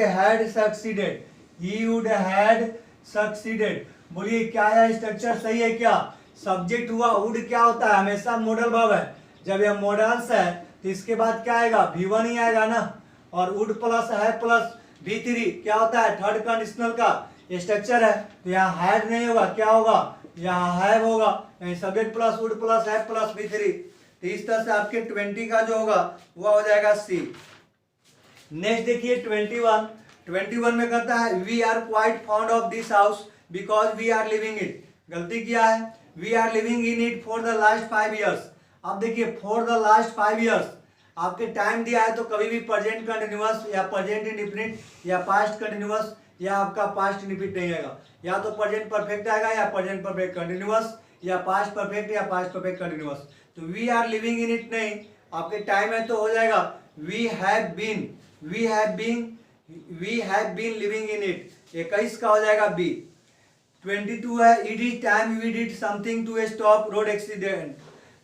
had succeeded, he would had succeeded। बोलिए क्या है स्ट्रक्चर सही है क्या, सब्जेक्ट हुआ would क्या होता है हमेशा मॉडल वर्ब है, जब यह मॉडल्स है तो इसके बाद क्या आएगा V1 ही आएगा ना, और would प्लस है प्लस V3 क्या होता है थर्ड कंडीशनल का स्ट्रक्चर है, तो यहाँ हैड नहीं होगा, क्या होगा यहाँ हैव होगा, सब्जेक्ट प्लस would प्लस है प्लस V3। तो इस तरह से आपके 20 का जो होगा वह हो जाएगा सी। नेक्स्ट देखिए 21 में कहता है we are quite fond of this house because we are living it. गलती किया है, we are living in it for the last 5 years। अब देखिए फॉर द लास्ट 5 years आपके टाइम दिया है तो कभी भी प्रेजेंट कंटिन्यूअस या प्रेजेंट इंडिफिनिट या पास्ट कंटिन्यूअस या आपका पास्ट इंडिफिनिट नहीं आएगा, या तो प्रेजेंट परफेक्ट आएगा या प्रेजेंट परफेक्ट कंटिन्यूअस या पास्ट परफेक्ट या पास्ट परफेक्ट कंटिन्यूअस। तो we are living in it नहीं, आपके टाइम है तो हो जाएगा we have been living in it. 21 का हो जाएगा बी। 22 है it is time we did something to stop road accident.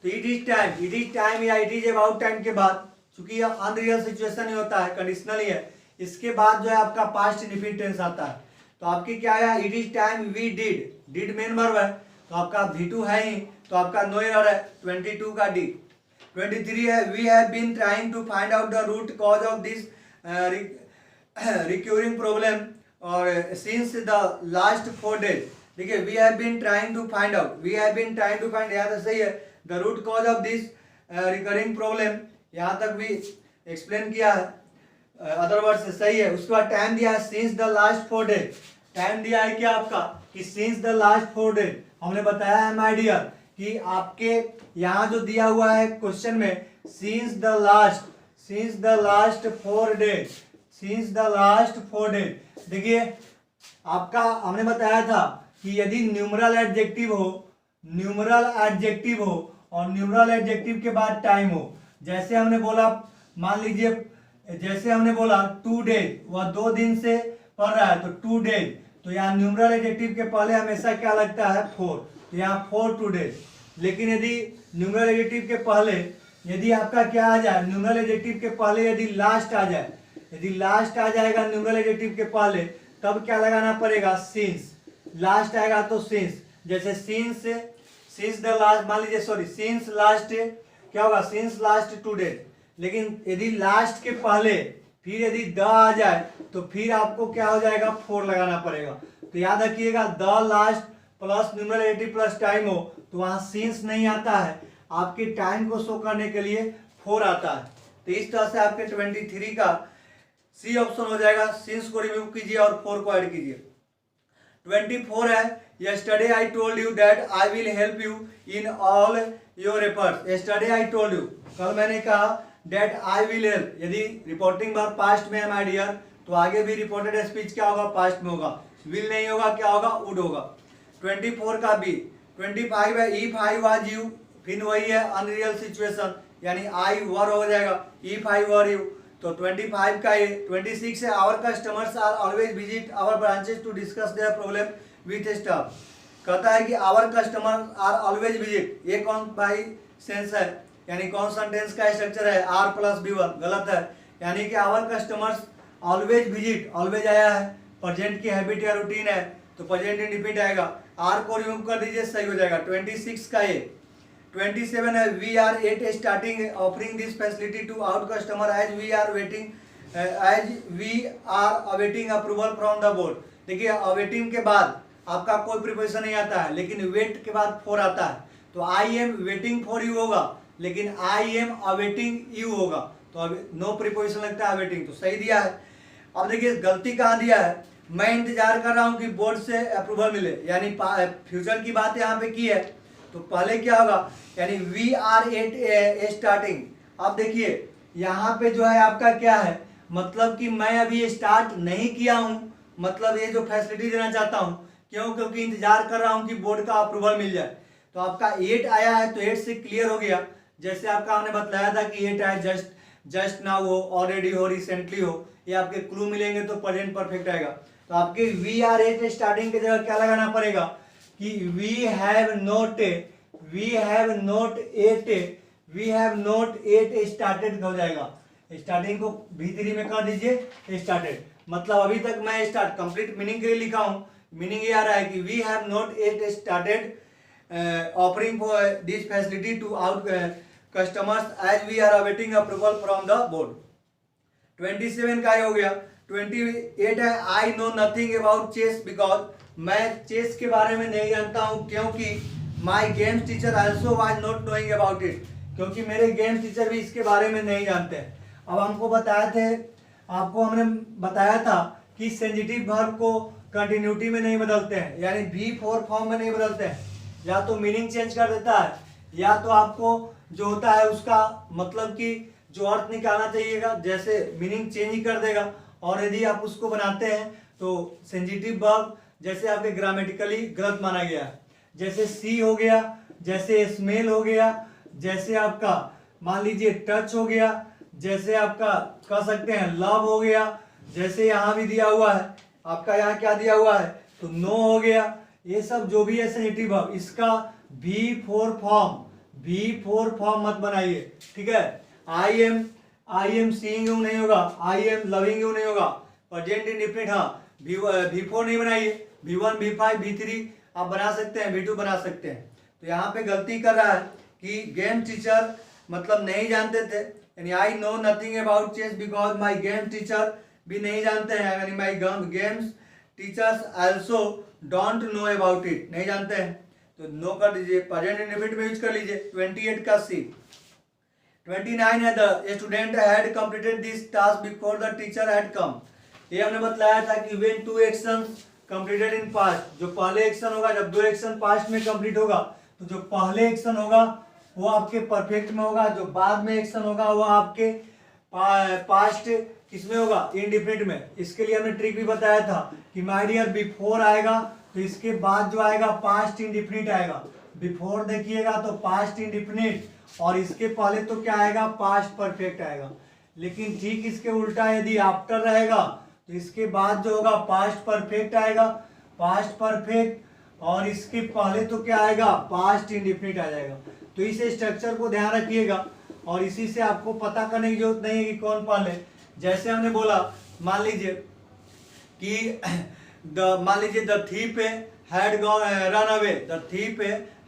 तो इट इज टाइम या इट इज अबाउट टाइम के बाद, चूंकि यह अनरियल सिचुएशन ही होता है, कंडीशनल ही है, इसके बाद जो है आपका पास्ट इंडेफिनिट टेंस आता है। तो आपकी क्या है, it is time we did main verb है, तो आपका V2 है ही, तो आपका नो एरर है 22 का डी। 23 है we have been trying to find out the root cause of this recurring problem और सिंस द लास्ट 4 days। देखिए we have been trying to find out, यहाँ तो सही है, the root cause of this recurring problem, यहाँ तक भी explain किया है, अदर वर्ड से सही है। उसके बाद टाइम दिया है since the last 4 days, time दिया है क्या आपका कि सिंस द लास्ट 4 days। हमने बताया है माय डियर कि आपके यहाँ जो दिया हुआ है क्वेश्चन में सिंस द लास्ट 4 days, देखिए आपका हमने बताया था कि यदि न्यूमरल एडजेक्टिव हो और न्यूमरल एडजेक्टिव के बाद टाइम हो, जैसे हमने बोला, मान लीजिए जैसे हमने बोला 2 days, वह 2 दिन से पढ़ रहा है तो 2 days, तो यहाँ न्यूमरल एडजेक्टिव के पहले हमेशा क्या लगता है 4, तो यहाँ 4 2 days। लेकिन यदि न्यूमरल एडजेक्टिव के पहले यदि आपका क्या आ जाए, न्यूमरल एडजेक्टिव के पहले यदि लास्ट आ जाए, यदि लास्ट आ जाएगा न्यूमरल एडजेक्टिव के पहले, तब क्या लगाना पड़ेगा सिंस। लास्ट आएगा तो सिंस, जैसे सिंस द लास्ट, मान लीजिए सॉरी सिंस लास्ट क्या होगा, सिंस लास्ट 2 days। लेकिन यदि लास्ट के पहले फिर यदि द आ जाए तो फिर आपको क्या हो जाएगा 4 लगाना पड़ेगा। तो याद रखिएगा the last plus numeral adjective plus time हो तो वहां सिंस नहीं आता है, आपके टाइम को शो करने के लिए 4 आता है। तो इस तरह से आपके 23 का सी ऑप्शन हो जाएगा, सिंस को रिमूव कीजिए और 4 को ऐड कीजिए। 24 है yesterday I told you that I will help you in all your efforts। yesterday I told you, कल मैंने कहा that I will help, यदि रिपोर्टिंग वर्ब पास्ट में है माय डियर तो आगे भी रिपोर्टेड स्पीच क्या होगा, पास्ट में होगा, विल नहीं होगा, क्या होगा, वुड होगा। 24 का बी। 25 है इफ आई वाज यू, फिर वही है अनरियल सिचुएशन, यानी आई वर हो जाएगा, इफ आई वर यू, तो 25 का ये। 26 है our customers are always visit our branches to discuss their problem with staff. कहता है कि our customer are always visit, ये कौन भाई सेंस है, यानी कौन सा टेंस का स्ट्रक्चर है, आर प्लस B1, गलत है, यानी कि our customers always visit, always आया है, प्रेजेंट की हैबिट या रूटीन है तो प्रेजेंट इंडिफिनिट आएगा, आर को रिमूव कर दीजिए, सही हो जाएगा। 26 का ये। 27 है we are at starting offering this facility to out customer as we are awaiting approval from the board. देखिए अवेटिंग के बाद आपका कोई प्रिपोजिशन नहीं आता है, लेकिन वेट के बाद 4 आता है, तो I am waiting for you होगा, लेकिन आई एम अवेटिंग यू होगा, तो अब नो प्रिपोजिशन लगता है अवेटिंग, तो सही दिया है। अब देखिए गलती कहाँ दिया है, मैं इंतजार कर रहा हूँ कि बोर्ड से अप्रूवल मिले, यानी फ्यूचर की बात यहाँ पे की है, तो पहले क्या होगा, यानी वी आर एट स्टार्टिंग। अब देखिए यहाँ पे जो है आपका क्या है, मतलब कि मैं अभी स्टार्ट नहीं किया हूँ, मतलब ये जो फैसिलिटी देना चाहता हूँ, क्यों, क्योंकि इंतजार कर रहा हूँ कि बोर्ड का अप्रूवल मिल जाए। तो आपका 8 आया है तो 8 से क्लियर हो गया, जैसे आपका हमने बताया था कि 8 आया जस्ट नाउ हो, ऑलरेडी हो, रिसेंटली हो, ये आपके क्लू मिलेंगे तो प्रेजेंट परफेक्ट आएगा। तो आपके वी आर एट स्टार्टिंग की जगह क्या लगाना पड़ेगा कि we have not eight started हो जाएगा, स्टार्टिंग को V3 में कर दीजिए स्टार्टेड, मतलब अभी तक मैं स्टार्ट कंप्लीट मीनिंग के लिए लिखा हूँ, मीनिंग ये आ रहा है कि we have not eight started offering for this facility to our customers as we are awaiting approval from the board. 27 का हो गया। 28 है I know nothing about chess because, मैं चेस के बारे में नहीं जानता हूँ क्योंकि my games teacher also was not knowing about it, क्योंकि मेरे गेम्स टीचर भी इसके बारे में नहीं जानते हैं। अब आपको हमने बताया था कि सेंजिटिव वर्ब को कंटिन्यूटी में नहीं बदलते हैं, यानी V4 फॉर्म में नहीं बदलते हैं, या तो मीनिंग चेंज कर देता है, या तो आपको जो होता है उसका मतलब कि जो अर्थ निकालना चाहिएगा जैसे मीनिंग चेंज ही कर देगा, और यदि आप उसको बनाते हैं तो सेंजिटिव वर्ब जैसे आपके ग्रामेटिकली गलत माना गया है। जैसे सी हो गया, जैसे स्मेल हो गया, जैसे आपका मान लीजिए टच हो गया, जैसे आपका कह सकते हैं लव हो गया, जैसे यहाँ भी दिया हुआ है आपका, यहाँ क्या दिया हुआ है तो नो हो गया। ये सब जो भी है सेंसिटिव वर्ब, इसका V4 फॉर्म मत बनाइए, ठीक है। आई एम सीइंग यू नहीं होगा, आई एम लविंग यू नहीं होगा, प्रेजेंट इंडेफिनिट हाँ V4 नहीं बनाइए, V1 V5 V3 आप बना सकते हैं, V2 बना सकते हैं। तो यहाँ पे गलती कर रहा है कि गेम टीचर मतलब नहीं जानते थे, यानी I know nothing about chess because my game teacher भी नहीं जानते हैं, यानी my games teachers also don't know about it, नहीं जानते हैं। तो नो कर दीजिए, प्रेजेंट इंडेफिनिट में यूज कर लीजिए। 28 का सी। 29 है the student had completed this task before the teacher had come. ये हमने बताया था कि when two actions completed in past, जो पहले एक्शन होगा, जब दो एक्शन पास्ट में कंप्लीट होगा तो जो पहले एक्शन होगा वो आपके परफेक्ट में होगा, जो बाद में एक्शन होगा वो आपके पास्ट किसमें होगा, इंडेफिनिट में। इसके लिए हमने ट्रिक भी बताया था कि माय डियर बिफोर आएगा तो इसके बाद जो आएगा पास्ट इंडेफिनिट आएगा। बिफोर देखिएगा तो पास्ट इंडेफिनिट, और इसके पहले तो क्या आएगा पास्ट परफेक्ट आएगा। लेकिन ठीक इसके उल्टा यदि आफ्टर रहेगा तो इसके बाद जो होगा पास्ट परफेक्ट आएगा, पास्ट परफेक्ट, और इसके पहले तो क्या आएगा पास्ट इंडेफिनिट आ जाएगा। तो इस स्ट्रक्चर को ध्यान रखिएगा और इसी से आपको पता करने की जरूरत नहीं है कि कौन पहले। जैसे हमने बोला मान लीजिए कि मान लीजिए the thief had run away, the thief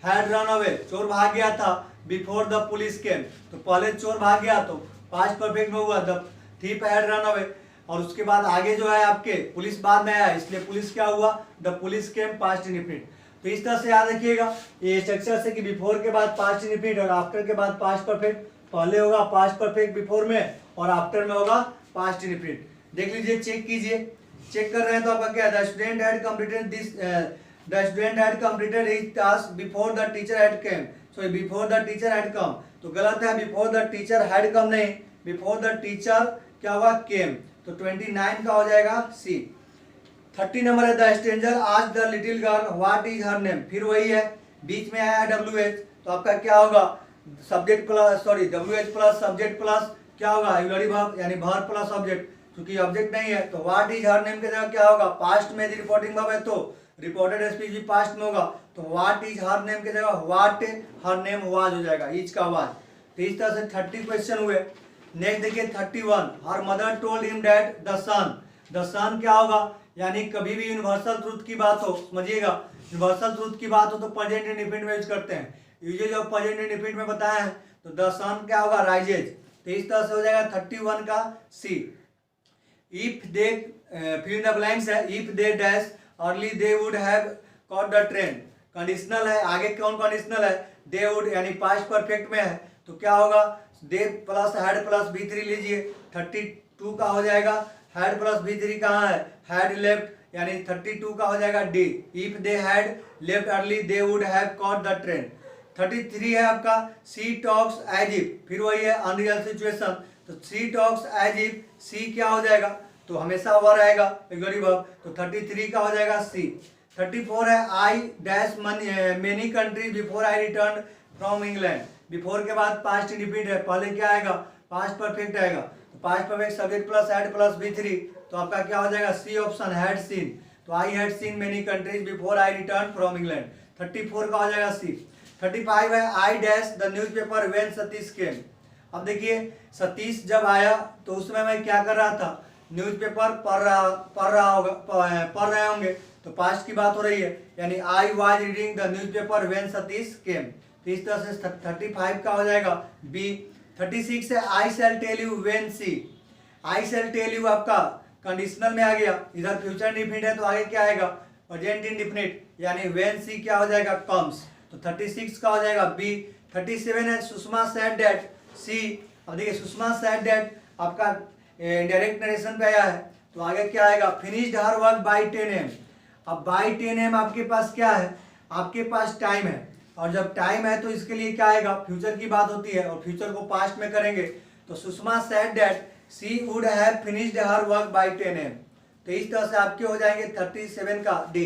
had run away, चोर भाग गया था बिफोर द पुलिस केम, तो पहले चोर भाग गया तो पास्ट परफेक्ट में हुआ the thief had run away, और उसके बाद आगे जो है आपके पुलिस बाद में आया इसलिए पुलिस क्या हुआ the police came past indefinite. तो इस तरह से याद रखिएगा ये स्ट्रक्चर से कि बिफोर के बाद पास्ट इंडेफिनिट और आफ्टर के बाद पास्ट परफेक्ट, पहले होगा पास्ट परफेक्ट बिफोर में और आफ्टर में होगा पास्ट इंडेफिनिट। देख लीजिए, चेक कीजिए, चेक कर रहे हैं तो आपका क्या है, the student had completed this, the student had completed his task before the teacher had came, sorry before the teacher had कम, तो गलत है, बिफोर द टीचर हैड कम नहीं, बिफोर द टीचर क्या होगा केम, तो 29 का हो जाएगा सी। 30 नंबर है द स्ट्रेंजर आज the little girl what is her name, फिर वही है, बीच में आया WH तो आपका क्या होगा subject plus sorry WH plus subject plus क्या होगा ऑक्सिलरी वर्ब, यानी वर्ब प्लस ऑब्जेक्ट, क्योंकि ऑब्जेक्ट नहीं है तो व्हाट इज हर नेम की जगह क्या होगा, पास्ट में यदि रिपोर्टिंग वर्ब है तो रिपोर्टेड स्पीच भी पास्ट में होगा, तो व्हाट इज हर नेम की जगह व्हाट हर नेम वाज हो जाएगा, ईच का वाज। तो इस तरह से 30 क्वेश्चन हुए। नेक्स्ट देखिए 31, her mother told him that the son क्या होगा, यानी कभी भी यूनिवर्सल ट्रूथ की बात हो, समझिएगा यूनिवर्सल ट्रूथ की बात हो तो प्रेजेंट इंडेफिनिट में यूज करते हैं, यूजेज ऑफ प्रेजेंट इंडेफिनिट में बताया है, तो द सन क्या होगा राइजेज, तो इस तरह से हो जाएगा 31 का C. If they fill in the blanks है, if they dash early they would have caught the train, conditional है, आगे कौन कंडीशनल है, दे वुड यानी पास्ट परफेक्ट में है तो क्या होगा दे प्लस हैड प्लस V3 लीजिए, 32 का हो जाएगा, हैड प्लस V3 कहाँ है, हैड लेफ्ट यानी 32 का हो जाएगा D, if they had left early they would have caught the train. 33 है आपका सी टॉक्स एज इफ, फिर वही है अनरियल सिचुएशन, तो सी टॉक्स एज इफ, सी क्या हो जाएगा तो हमेशा हुआ रहेगा ऑक्सिलरी वर्ब, तो 33 का हो जाएगा सी। 34 है I dash many country before I return from England, before के बाद पास्ट इंडेफिनिट है, पहले क्या आएगा पास्ट परफेक्ट आएगा, तो past perfect subject plus had plus V3 तो आपका क्या हो जाएगा सी ऑप्शन हैड सीन, तो I had seen many countries before I return from England, 34 का हो जाएगा सी। 35 है I dash the newspaper when Satish came, अब देखिए सतीश जब आया तो उसमें मैं क्या कर रहा था न्यूज़पेपर पढ़ रहे होंगे, तो पास्ट की बात हो रही है, यानी I was reading the newspaper when Satish came, तो इस तरह से 35 का हो जाएगा बी। 36 है I shall tell you when see, I shall tell you आपका कंडीशनल में आ गया, इधर फ्यूचर इंडेफिनिट है तो आगे क्या आएगा प्रेजेंट इंडेफिनिट, यानी व्हेन सी क्या हो जाएगा कम्स, तो 36 का हो जाएगा बी। 37 है सुषमा सेड दैट सी, अब देखिए सुषमा सेड दैट आपका डायरेक्ट नरेशन पे आया है तो आगे क्या आएगा finished her work by 10 AM, अब बाय 10 AM आपके पास क्या है आपके पास टाइम है, और जब टाइम है तो इसके लिए क्या आएगा फ्यूचर की बात होती है और फ्यूचर को पास्ट में करेंगे, तो Sushma said that she would have finished her work by 10 AM, तो इस तरह से आपके हो जाएंगे 37 का डी।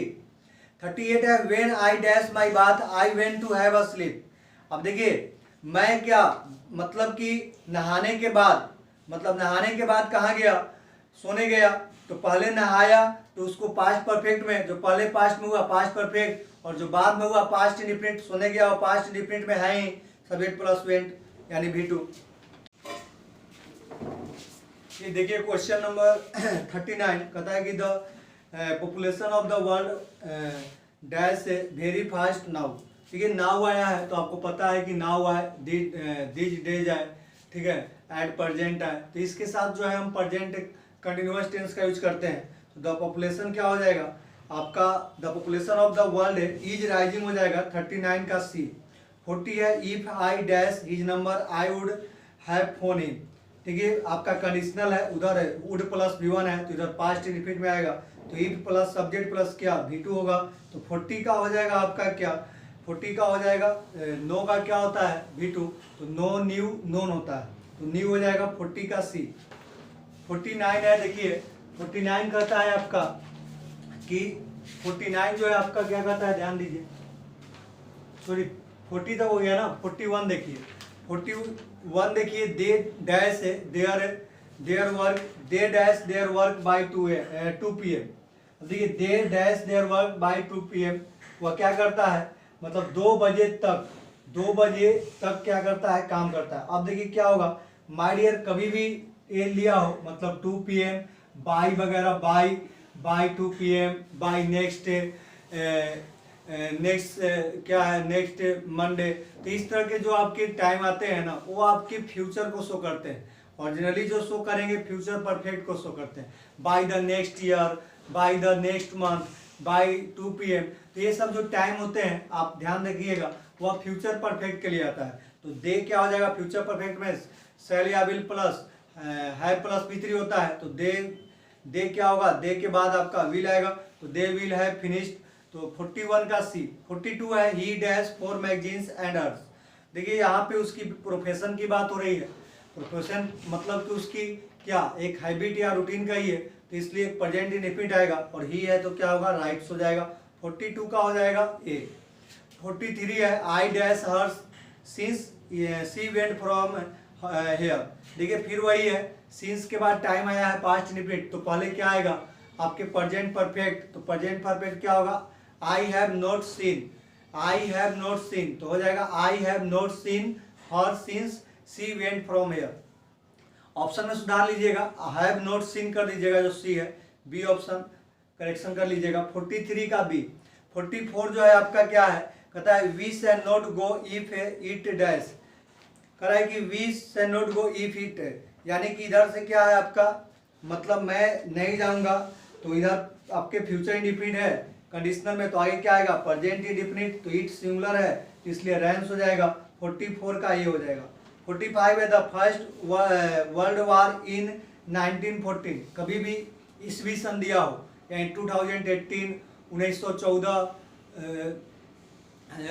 38 है when I dash my bath I went to have a sleep. अब देखिए मैं क्या मतलब कि नहाने के बाद, मतलब नहाने के बाद कहाँ गया, सोने गया। तो पहले नहाया तो उसको पास्ट परफेक्ट में, जो पहले पास्ट में हुआ पास्ट परफेक्ट, और जो बाद में हुआ पास्ट इंडिफिनिट, सोने गया और पास्ट इंडिफिनिट में है ही सब्जेक्ट प्लस वेंट यानी V2। ये देखिए क्वेश्चन नंबर 39 कहता है कि the population of the world dash very fast now. ठीक है, नाउ आया है तो आपको पता है कि नाउ है, दिस डेज है, ठीक है, एट प्रेजेंट है, तो इसके साथ जो है हम प्रेजेंट कंटिन्यूअस टेंस का यूज करते हैं। तो द पॉपुलेशन क्या हो जाएगा आपका, the population of the world is rising हो जाएगा 39 का C। 40 है if I dash his number I would have phone him. ठीक है, आपका कंडीशनल है, उधर है वुड प्लस V1 है तो इधर पास्ट इंडिफिनिट में आएगा, तो इफ प्लस सब्जेक्ट प्लस क्या V2 होगा। तो 40 का हो जाएगा आपका क्या, 40 का हो जाएगा नो का क्या होता है V2, तो नो न्यू नोन होता है, तो न्यू हो जाएगा 40 का C। 49 है, देखिए 49 कहता है आपका कि 49 जो है आपका क्या कहता है, ध्यान दीजिए, सॉरी 40 तो हो गया ना, 41 देखिए, 41 देखिए दे डैश है their work, they dash their work by 2 PM। देखिए they dash their work by 2 PM, वह क्या करता है मतलब 2 बजे तक क्या करता है, काम करता है। अब देखिए क्या होगा, माय डियर कभी भी ये लिया हो मतलब 2 PM, बाई वगैरह, बाई 2 PM, बाई नेक्स्ट क्या है, नेक्स्ट मंडे, तो इस तरह के जो आपके टाइम आते हैं ना वो आपके फ्यूचर को शो करते हैं, और जनरली जो शो करेंगे फ्यूचर परफेक्ट को शो करते हैं। By the next year, by the next month, by 2 PM, तो ये सब जो टाइम होते हैं आप ध्यान रखिएगा वह फ्यूचर परफेक्ट के लिए आता है। तो दे क्या हो जाएगा फ्यूचर परफेक्ट में, शैल या विल प्लस है प्लस V3 होता है, तो दे क्या होगा, दे के बाद आपका विल आएगा, तो दे विल है फिनिश्ड। तो 41 का C। 42 है he dash for magazines and hers. देखिए यहाँ पे उसकी प्रोफेशन की बात हो रही है, प्रोफेशन मतलब कि उसकी क्या एक हैबिट या रूटीन का ही है, तो इसलिए प्रेजेंट इंडेफिनिट आएगा, और ही है तो क्या होगा राइट्स हो जाएगा। 42 का हो जाएगा A। 43 है I dash hers since she went from here. देखिए फिर वही है, सिंस के बाद टाइम आया है पास्ट इंडेफिनिट, तो पहले क्या आएगा आपके प्रेजेंट परफेक्ट, तो प्रेजेंट परफेक्ट क्या होगा, I have not seen, I have not seen, तो हो जाएगा I have not seen her since she went from here. Option में सुधार लीजिएगा, हैव नॉट सीन कर दीजिएगा जो C है, B ऑप्शन करेक्शन कर लीजिएगा। 43 का B। 44 जो है आपका क्या है, कहता है we shall not go if it dash, कह रहा है कि we shall not go if it, यानी कि इधर से क्या है आपका मतलब मैं नहीं जाऊंगा, तो इधर आपके फ्यूचर इंडिफिनिट है कंडीशनल में, तो आगे क्या आएगा प्रेजेंट इंडिफिनिट, तो इट सिंगुलर है तो इसलिए रैंस हो जाएगा। 44 का ये हो जाएगा। 45 है द फर्स्ट वर्ल्ड वार इन 1914, कभी भी ईस्वी सन दिया हो यानी 2018, 1914,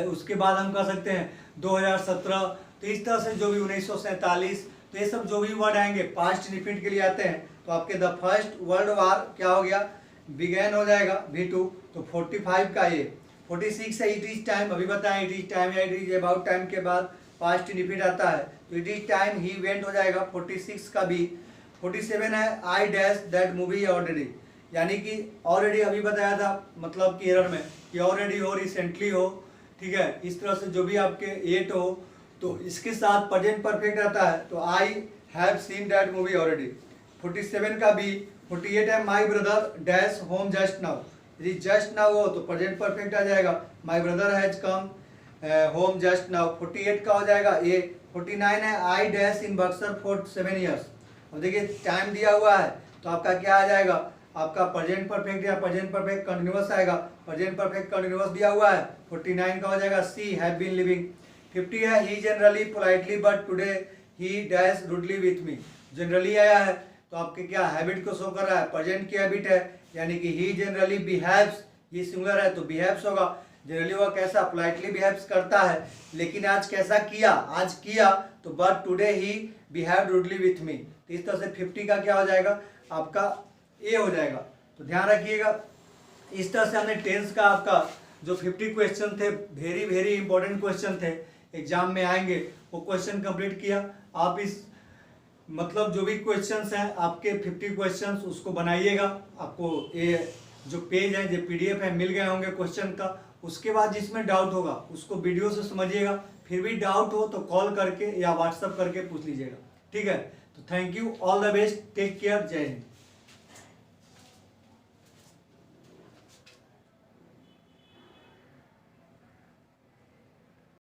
उसके बाद हम कह सकते हैं 2017, तो इस तरह से जो भी 1947, तो ये सब जो भी वर्ड आएंगे पास्ट इंडिफिनिट के लिए आते हैं। तो आपके द फर्स्ट वर्ल्ड वार क्या हो गया, बिगेन हो जाएगा V2, तो 45 का ये। 46 है इट इज टाइम, अभी बताएं इट इज टाइम या इट इज अबाउट टाइम के बाद पास्ट इंडिफिनिट आता है, तो it is time he went हो जाएगा 46 का B। 47 है I dash that movie already, यानी कि ऑलरेडी अभी बताया था मतलब कि एरर में कि ऑलरेडी हो, रिसेंटली हो, ठीक है, इस तरह से जो भी आपके एट हो तो इसके साथ प्रेजेंट परफेक्ट आता है, तो I have seen that movie already. 47 का B। 48 है my brother dash home just now, यदि जस्ट नाउ हो तो प्रेजेंट परफेक्ट आ जाएगा, my brother has come home just now. 48 का हो जाएगा A। 49 है I dash in Buxar for 7 years, और देखिए टाइम दिया हुआ है तो आपका क्या आ जाएगा, आपका प्रेजेंट परफेक्ट या प्रेजेंट परफेक्ट कंटिन्यूअस आएगा, प्रेजेंट परफेक्ट कंटिन्यूअस दिया हुआ है। 49 का हो जाएगा C हैव बीन लिविंग। 50 है he generally politely but today he dash rudely with me, generally आया है तो आपके क्या हैबिट को शो कर रहा है, प्रेजेंट की हैबिट है, यानी कि ही जनरली बिहेव्स, ये सिंगुलर है तो बिहेव्स होगा, जनरली वह कैसा पोलाइटली बिहेव्स करता है, लेकिन आज कैसा किया, आज किया, तो but today he behave rudely with मी, तो इस तरह से 50 का क्या हो जाएगा आपका A हो जाएगा। तो ध्यान रखिएगा इस तरह से हमने टेंस का आपका जो 50 क्वेश्चन थे, वेरी वेरी इंपॉर्टेंट क्वेश्चन थे, एग्जाम में आएंगे, वो क्वेश्चन कंप्लीट किया। आप इस मतलब जो भी क्वेश्चंस हैं आपके 50 क्वेश्चंस उसको बनाइएगा। आपको ये जो पेज है, जो PDF है, मिल गए होंगे क्वेश्चन का। उसके बाद जिसमें डाउट होगा उसको वीडियो से समझिएगा, फिर भी डाउट हो तो कॉल करके या व्हाट्सअप करके पूछ लीजिएगा। ठीक है, तो thank you, all the best, take care, जय हिंद।